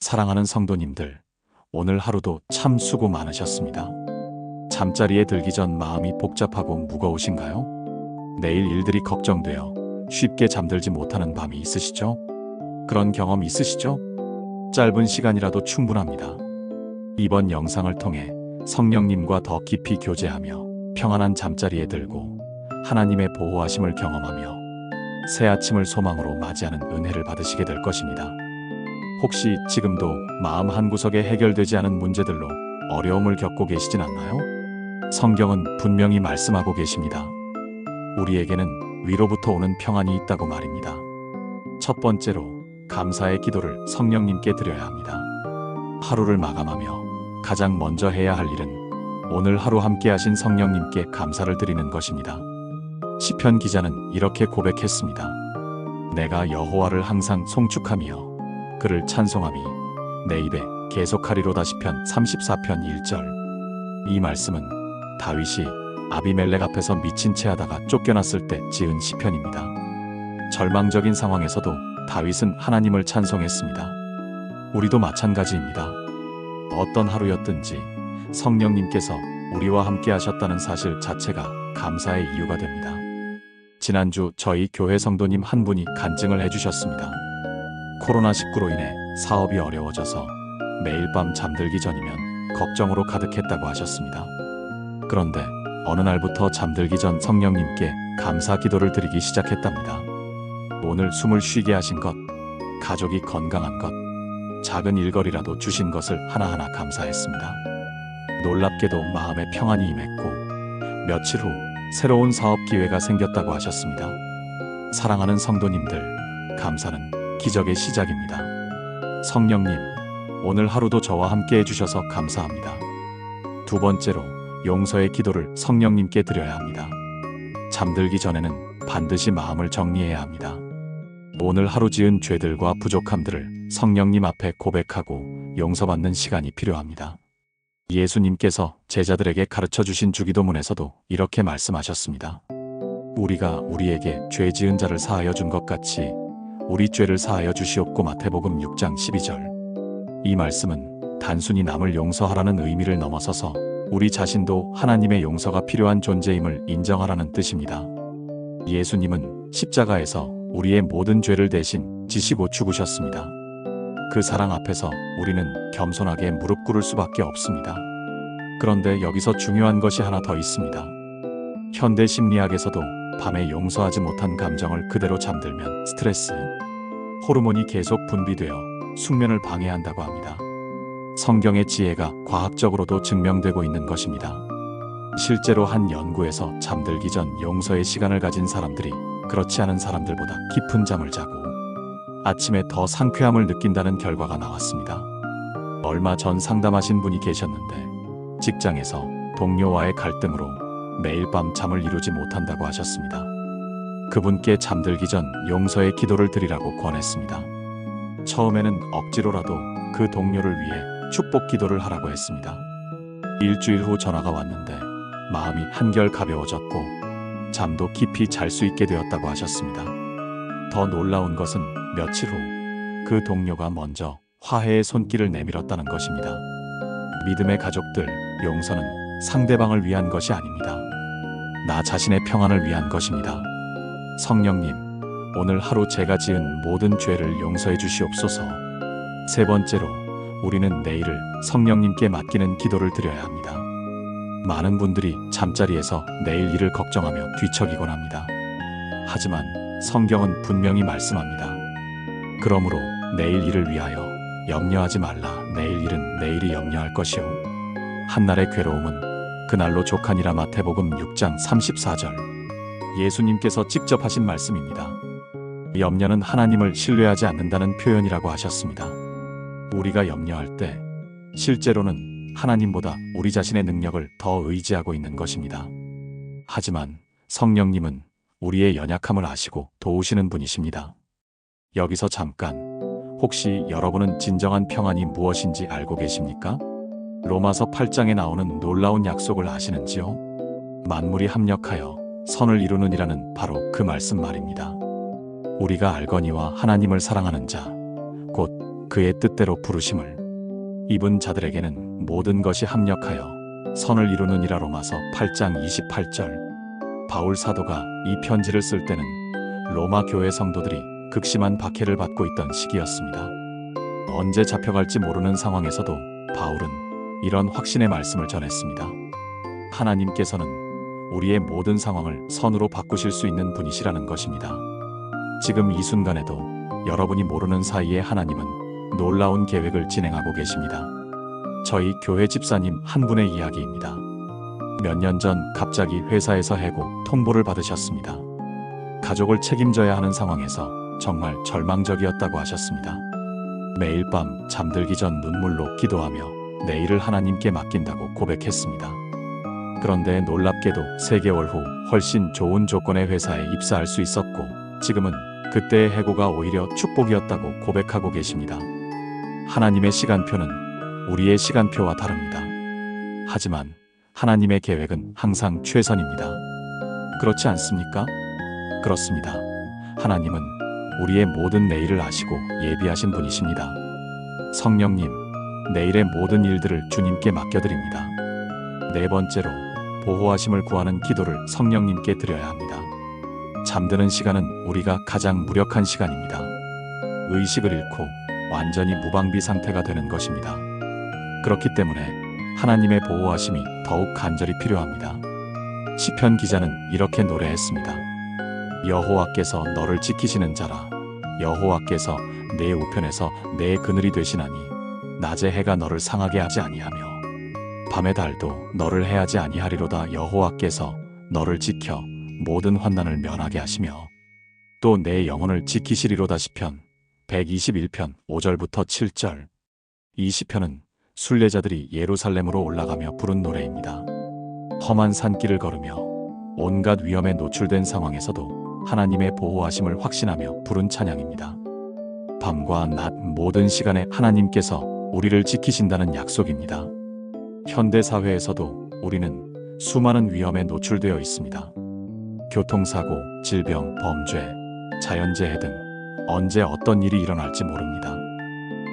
사랑하는 성도님들, 오늘 하루도 참 수고 많으셨습니다. 잠자리에 들기 전 마음이 복잡하고 무거우신가요? 내일 일들이 걱정되어 쉽게 잠들지 못하는 밤이 있으시죠? 그런 경험 있으시죠? 짧은 시간이라도 충분합니다. 이번 영상을 통해 성령님과 더 깊이 교제하며 평안한 잠자리에 들고 하나님의 보호하심을 경험하며 새 아침을 소망으로 맞이하는 은혜를 받으시게 될 것입니다. 혹시 지금도 마음 한구석에 해결되지 않은 문제들로 어려움을 겪고 계시진 않나요? 성경은 분명히 말씀하고 계십니다. 우리에게는 위로부터 오는 평안이 있다고 말입니다. 첫 번째로 감사의 기도를 성령님께 드려야 합니다. 하루를 마감하며 가장 먼저 해야 할 일은 오늘 하루 함께 하신 성령님께 감사를 드리는 것입니다. 시편 기자는 이렇게 고백했습니다. 내가 여호와를 항상 송축하며 그를 찬송함이 내 입에 계속하리로다. 시편 34편 1절. 이 말씀은 다윗이 아비멜렉 앞에서 미친 채 하다가 쫓겨났을 때 지은 시편입니다. 절망적인 상황에서도 다윗은 하나님을 찬송했습니다. 우리도 마찬가지입니다. 어떤 하루였든지 성령님께서 우리와 함께 하셨다는 사실 자체가 감사의 이유가 됩니다. 지난주 저희 교회 성도님 한 분이 간증을 해주셨습니다. 코로나19로 인해 사업이 어려워져서 매일 밤 잠들기 전이면 걱정으로 가득했다고 하셨습니다. 그런데 어느 날부터 잠들기 전 성령님께 감사 기도를 드리기 시작했답니다. 오늘 숨을 쉬게 하신 것, 가족이 건강한 것, 작은 일거리라도 주신 것을 하나하나 감사했습니다. 놀랍게도 마음에 평안이 임했고 며칠 후 새로운 사업 기회가 생겼다고 하셨습니다. 사랑하는 성도님들, 감사는 기적의 시작입니다. 성령님, 오늘 하루도 저와 함께 해주셔서 감사합니다. 두 번째로 용서의 기도를 성령님께 드려야 합니다. 잠들기 전에는 반드시 마음을 정리해야 합니다. 오늘 하루 지은 죄들과 부족함들을 성령님 앞에 고백하고 용서받는 시간이 필요합니다. 예수님께서 제자들에게 가르쳐 주신 주기도문에서도 이렇게 말씀하셨습니다. 우리가 우리에게 죄 지은 자를 사하여 준 것 같이 우리 죄를 사하여 주시옵고. 마태복음 6장 12절. 이 말씀은 단순히 남을 용서하라는 의미를 넘어서서 우리 자신도 하나님의 용서가 필요한 존재임을 인정하라는 뜻입니다. 예수님은 십자가에서 우리의 모든 죄를 대신 지시고 죽으셨습니다. 그 사랑 앞에서 우리는 겸손하게 무릎 꿇을 수밖에 없습니다. 그런데 여기서 중요한 것이 하나 더 있습니다. 현대 심리학에서도 밤에 용서하지 못한 감정을 그대로 잠들면 스트레스, 호르몬이 계속 분비되어 숙면을 방해한다고 합니다. 성경의 지혜가 과학적으로도 증명되고 있는 것입니다. 실제로 한 연구에서 잠들기 전 용서의 시간을 가진 사람들이 그렇지 않은 사람들보다 깊은 잠을 자고 아침에 더 상쾌함을 느낀다는 결과가 나왔습니다. 얼마 전 상담하신 분이 계셨는데 직장에서 동료와의 갈등으로 매일 밤 잠을 이루지 못한다고 하셨습니다. 그분께 잠들기 전 용서의 기도를 드리라고 권했습니다. 처음에는 억지로라도 그 동료를 위해 축복 기도를 하라고 했습니다. 일주일 후 전화가 왔는데 마음이 한결 가벼워졌고 잠도 깊이 잘 수 있게 되었다고 하셨습니다. 더 놀라운 것은 며칠 후 그 동료가 먼저 화해의 손길을 내밀었다는 것입니다. 믿음의 가족들, 용서는 상대방을 위한 것이 아닙니다. 나 자신의 평안을 위한 것입니다. 성령님, 오늘 하루 제가 지은 모든 죄를 용서해 주시옵소서. 세 번째로, 우리는 내일을 성령님께 맡기는 기도를 드려야 합니다. 많은 분들이 잠자리에서 내일 일을 걱정하며 뒤척이곤 합니다. 하지만 성경은 분명히 말씀합니다. 그러므로 내일 일을 위하여 염려하지 말라. 내일 일은 내일이 염려할 것이요 한날의 괴로움은 그날로 족하니라. 마태복음 6장 34절. 예수님께서 직접 하신 말씀입니다. 염려는 하나님을 신뢰하지 않는다는 표현이라고 하셨습니다. 우리가 염려할 때 실제로는 하나님보다 우리 자신의 능력을 더 의지하고 있는 것입니다. 하지만 성령님은 우리의 연약함을 아시고 도우시는 분이십니다. 여기서 잠깐, 혹시 여러분은 진정한 평안이 무엇인지 알고 계십니까? 로마서 8장에 나오는 놀라운 약속을 아시는지요? 만물이 합력하여 선을 이루느니라는 바로 그 말씀 말입니다. 우리가 알거니와 하나님을 사랑하는 자, 곧 그의 뜻대로 부르심을 입은 자들에게는 모든 것이 합력하여 선을 이루느니라. 로마서 8장 28절. 바울 사도가 이 편지를 쓸 때는 로마 교회 성도들이 극심한 박해를 받고 있던 시기였습니다. 언제 잡혀갈지 모르는 상황에서도 바울은 이런 확신의 말씀을 전했습니다. 하나님께서는 우리의 모든 상황을 선으로 바꾸실 수 있는 분이시라는 것입니다. 지금 이 순간에도 여러분이 모르는 사이에 하나님은 놀라운 계획을 진행하고 계십니다. 저희 교회 집사님 한 분의 이야기입니다. 몇 년 전 갑자기 회사에서 해고 통보를 받으셨습니다. 가족을 책임져야 하는 상황에서 정말 절망적이었다고 하셨습니다. 매일 밤 잠들기 전 눈물로 기도하며 내일을 하나님께 맡긴다고 고백했습니다. 그런데 놀랍게도 3개월 후 훨씬 좋은 조건의 회사에 입사할 수 있었고 지금은 그때의 해고가 오히려 축복이었다고 고백하고 계십니다. 하나님의 시간표는 우리의 시간표와 다릅니다. 하지만 하나님의 계획은 항상 최선입니다. 그렇지 않습니까? 그렇습니다. 하나님은 우리의 모든 내일을 아시고 예비하신 분이십니다. 성령님, 내일의 모든 일들을 주님께 맡겨드립니다. 4번째로, 보호하심을 구하는 기도를 성령님께 드려야 합니다. 잠드는 시간은 우리가 가장 무력한 시간입니다. 의식을 잃고 완전히 무방비 상태가 되는 것입니다. 그렇기 때문에 하나님의 보호하심이 더욱 간절히 필요합니다. 시편 기자는 이렇게 노래했습니다. 여호와께서 너를 지키시는 자라. 여호와께서 내 우편에서 내 그늘이 되시나니 낮의 해가 너를 상하게 하지 아니하며 밤의 달도 너를 해하지 아니하리로다. 여호와께서 너를 지켜 모든 환난을 면하게 하시며 또 내 영혼을 지키시리로다. 시편 121편 5절부터 7절. 이 시편은 순례자들이 예루살렘으로 올라가며 부른 노래입니다. 험한 산길을 걸으며 온갖 위험에 노출된 상황에서도 하나님의 보호하심을 확신하며 부른 찬양입니다. 밤과 낮 모든 시간에 하나님께서 우리를 지키신다는 약속입니다. 현대 사회에서도 우리는 수많은 위험에 노출되어 있습니다. 교통사고, 질병, 범죄, 자연재해 등 언제 어떤 일이 일어날지 모릅니다.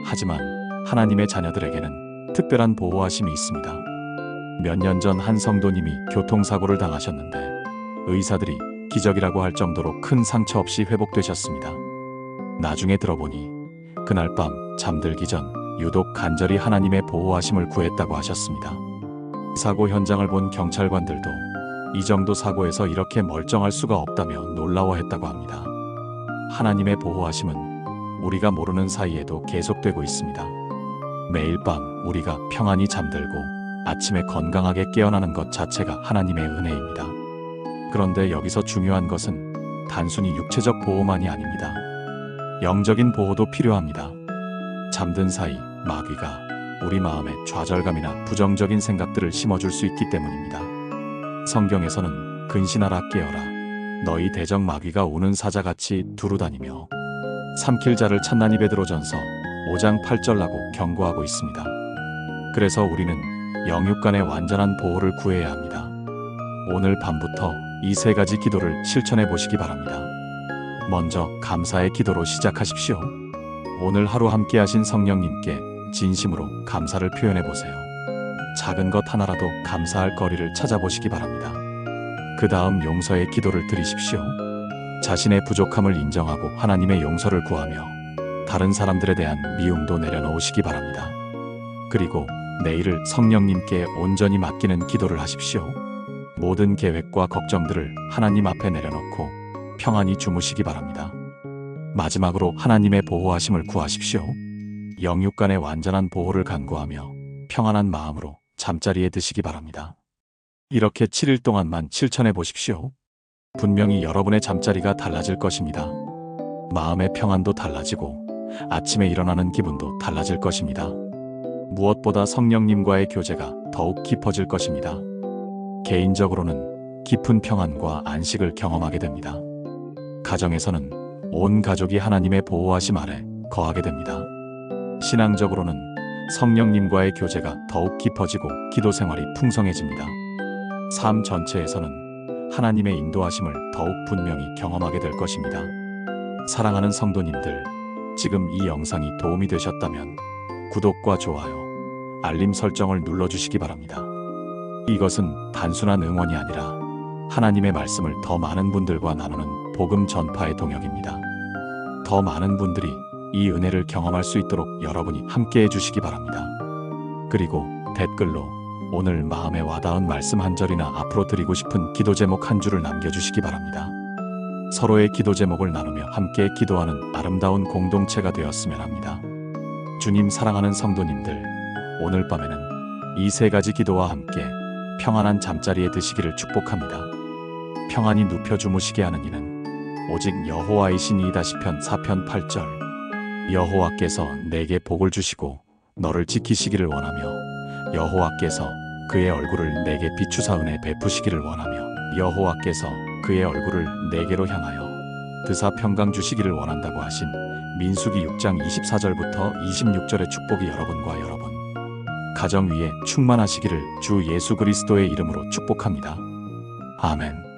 하지만 하나님의 자녀들에게는 특별한 보호하심이 있습니다. 몇 년 전 한 성도님이 교통사고를 당하셨는데 의사들이 기적이라고 할 정도로 큰 상처 없이 회복되셨습니다. 나중에 들어보니 그날 밤 잠들기 전 유독 간절히 하나님의 보호하심을 구했다고 하셨습니다. 사고 현장을 본 경찰관들도 이 정도 사고에서 이렇게 멀쩡할 수가 없다며 놀라워했다고 합니다. 하나님의 보호하심은 우리가 모르는 사이에도 계속되고 있습니다. 매일 밤 우리가 평안히 잠들고 아침에 건강하게 깨어나는 것 자체가 하나님의 은혜입니다. 그런데 여기서 중요한 것은 단순히 육체적 보호만이 아닙니다. 영적인 보호도 필요합니다. 잠든 사이 마귀가 우리 마음에 좌절감이나 부정적인 생각들을 심어줄 수 있기 때문입니다. 성경에서는 근신하라 깨어라 너희 대적 마귀가 우는 사자같이 두루다니며 삼킬 자를 찾나니. 베드로전서 5장 8절라고 경고하고 있습니다. 그래서 우리는 영육 간의 완전한 보호를 구해야 합니다. 오늘 밤부터 이 3가지 기도를 실천해 보시기 바랍니다. 먼저 감사의 기도로 시작하십시오. 오늘 하루 함께 하신 성령님께 진심으로 감사를 표현해 보세요. 작은 것 하나라도 감사할 거리를 찾아보시기 바랍니다. 그 다음 용서의 기도를 드리십시오. 자신의 부족함을 인정하고 하나님의 용서를 구하며 다른 사람들에 대한 미움도 내려놓으시기 바랍니다. 그리고 내일을 성령님께 온전히 맡기는 기도를 하십시오. 모든 계획과 걱정들을 하나님 앞에 내려놓고 평안히 주무시기 바랍니다. 마지막으로 하나님의 보호하심을 구하십시오. 영육 간의 완전한 보호를 간구하며 평안한 마음으로 잠자리에 드시기 바랍니다. 이렇게 7일 동안만 실천해 보십시오. 분명히 여러분의 잠자리가 달라질 것입니다. 마음의 평안도 달라지고 아침에 일어나는 기분도 달라질 것입니다. 무엇보다 성령님과의 교제가 더욱 깊어질 것입니다. 개인적으로는 깊은 평안과 안식을 경험하게 됩니다. 가정에서는 온 가족이 하나님의 보호하심 아래 거하게 됩니다. 신앙적으로는 성령님과의 교제가 더욱 깊어지고 기도 생활이 풍성해집니다. 삶 전체에서는 하나님의 인도하심을 더욱 분명히 경험하게 될 것입니다. 사랑하는 성도님들, 지금 이 영상이 도움이 되셨다면 구독과 좋아요, 알림 설정을 눌러주시기 바랍니다. 이것은 단순한 응원이 아니라 하나님의 말씀을 더 많은 분들과 나누는 복음 전파의 동역입니다. 더 많은 분들이 이 은혜를 경험할 수 있도록 여러분이 함께 해주시기 바랍니다. 그리고 댓글로 오늘 마음에 와닿은 말씀 한 절이나 앞으로 드리고 싶은 기도 제목 한 줄을 남겨주시기 바랍니다. 서로의 기도 제목을 나누며 함께 기도하는 아름다운 공동체가 되었으면 합니다. 주님 사랑하는 성도님들, 오늘 밤에는 이 세 가지 기도와 함께 평안한 잠자리에 드시기를 축복합니다. 평안히 눕혀 주무시게 하는 이는 오직 여호와이시니이다. 시편 4편 8절. 여호와께서 내게 복을 주시고 너를 지키시기를 원하며 여호와께서 그의 얼굴을 내게 비추사 은혜 베푸시기를 원하며 여호와께서 그의 얼굴을 내게로 향하여 드사 평강 주시기를 원한다고 하신 민수기 6장 24절부터 26절의 축복이 여러분과 여러분 가정 위에 충만하시기를 주 예수 그리스도의 이름으로 축복합니다. 아멘.